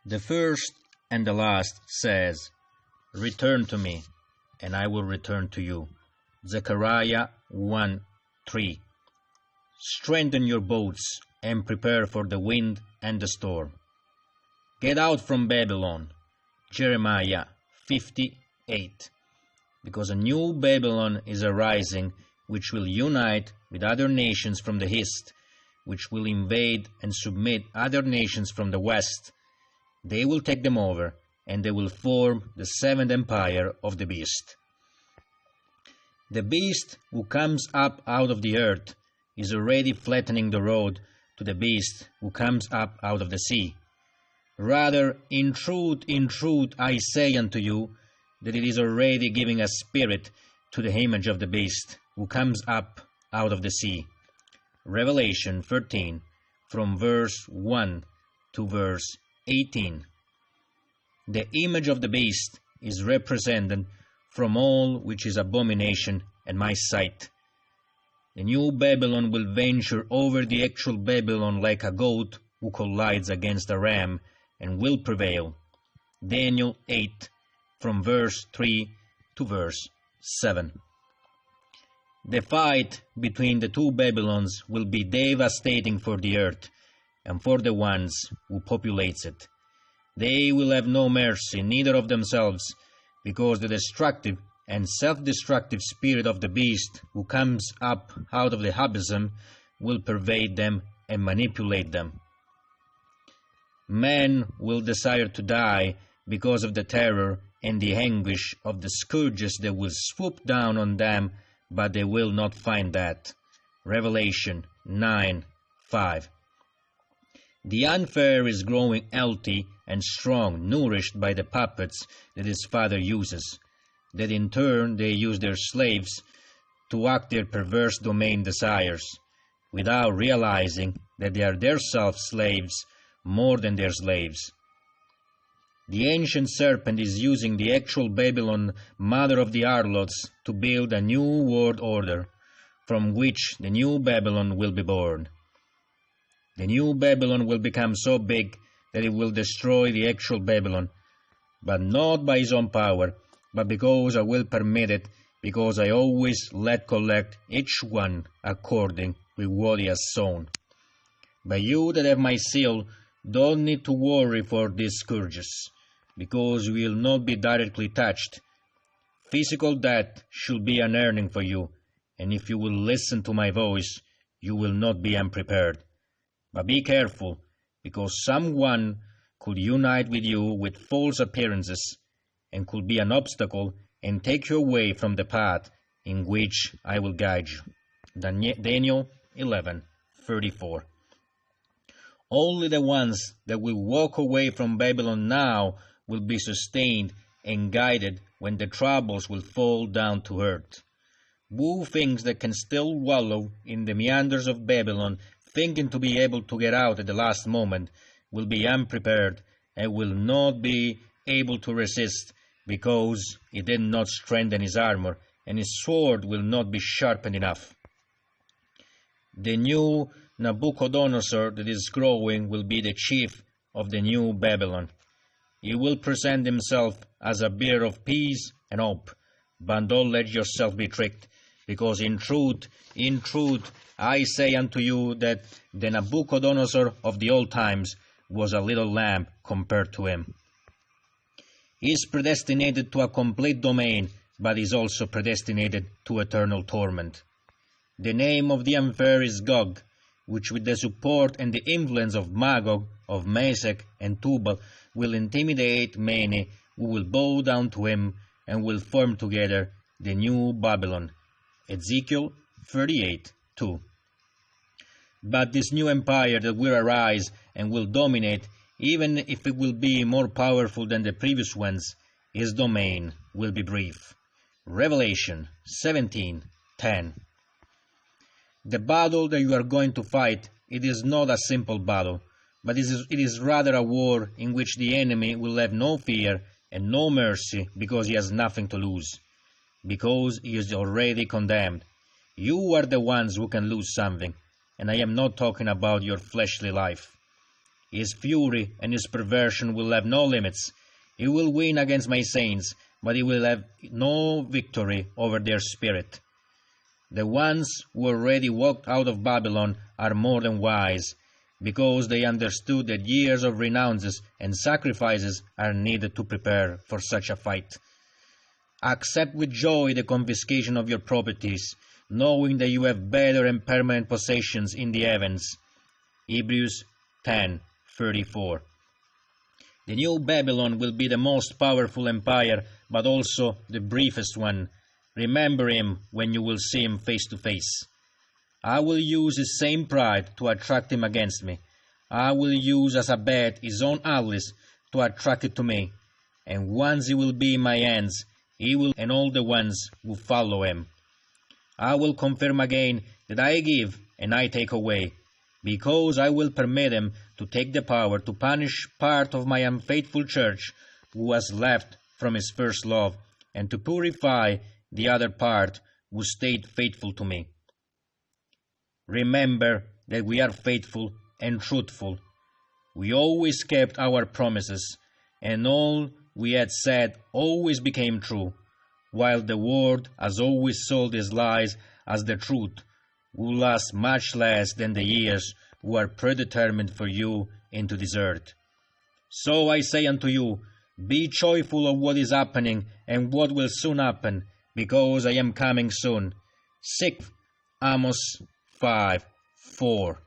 The first and the last says, "Return to me, and I will return to you." Zechariah 1:3. Strengthen your boats and prepare for the wind and the storm. Get out from Babylon. Jeremiah 50:8. Because a new Babylon is arising, which will unite with other nations from the east, which will invade and submit other nations from the west. They will take them over, and they will form the seventh empire of the beast. The beast who comes up out of the earth is already flattening the road to the beast who comes up out of the sea. Rather, in truth, I say unto you, that it is already giving a spirit to the image of the beast who comes up out of the sea. Revelation 13, from verse 1 to verse 18. The image of the beast is represented from all which is abomination in my sight. The new Babylon will venture over the actual Babylon like a goat who collides against a ram, and will prevail. Daniel 8, from verse 3 to verse 7. The fight between the two Babylons will be devastating for the earth and for the ones who populates it. They will have no mercy, neither of themselves, because the destructive and self-destructive spirit of the beast who comes up out of the abysm will pervade them and manipulate them. Men will desire to die because of the terror and the anguish of the scourges that will swoop down on them, but they will not find that. Revelation 9:5. The unfair is growing healthy and strong, nourished by the puppets that his father uses, that in turn they use their slaves to act their perverse domain desires, without realizing that they are themselves slaves more than their slaves. The ancient serpent is using the actual Babylon, mother of the harlots, to build a new world order, from which the new Babylon will be born. The new Babylon will become so big that it will destroy the actual Babylon, but not by his own power, but because I will permit it, because I always let collect each one according with what he has sown. But you that have my seal don't need to worry for these scourges, because you will not be directly touched. Physical death should be an earning for you, and if you will listen to my voice, you will not be unprepared. But be careful, because someone could unite with you with false appearances, and could be an obstacle and take you away from the path in which I will guide you. Daniel 11:34. Only the ones that will walk away from Babylon now will be sustained and guided when the troubles will fall down to earth. Who thinks they can still wallow in the meanders of Babylon, thinking to be able to get out at the last moment, will be unprepared and will not be able to resist, because he did not strengthen his armor, and his sword will not be sharpened enough. The new Nabucodonosor that is growing will be the chief of the new Babylon. He will present himself as a bearer of peace and hope, but don't let yourself be tricked, because in truth, I say unto you that the Nabucodonosor of the old times was a little lamb compared to him. He is predestinated to a complete domain, but is also predestinated to eternal torment. The name of the unfair is Gog, which with the support and the influence of Magog, of Meshech, and Tubal, will intimidate many who will bow down to him and will form together the new Babylon. Ezekiel 38:2. But this new empire that will arise and will dominate, even if it will be more powerful than the previous ones, his domain will be brief. Revelation 17:10. The battle that you are going to fight, it is not a simple battle, but it is rather a war in which the enemy will have no fear and no mercy, because he has nothing to lose, because he is already condemned. You are the ones who can lose something, and I am not talking about your fleshly life. His fury and his perversion will have no limits. He will win against my saints, but he will have no victory over their spirit. The ones who already walked out of Babylon are more than wise, because they understood that years of renounces and sacrifices are needed to prepare for such a fight. Accept with joy the confiscation of your properties, knowing that you have better and permanent possessions in the heavens. Hebrews 10:34. The new Babylon will be the most powerful empire, but also the briefest one. Remember him when you will see him face to face. I will use his same pride to attract him against me. I will use as a bait his own allies to attract it to me. And once he will be in my hands, he will and all the ones who follow him. I will confirm again that I give and I take away, because I will permit him to take the power to punish part of my unfaithful church who has left from his first love, and to purify the other part who stayed faithful to me. Remember that we are faithful and truthful. We always kept our promises, and all we had said always became true, while the world has always sold his lies as the truth, who last much less than the years who are predetermined for you into this earth. So I say unto you, be joyful of what is happening and what will soon happen, because I am coming soon. 6 Amos 5:4.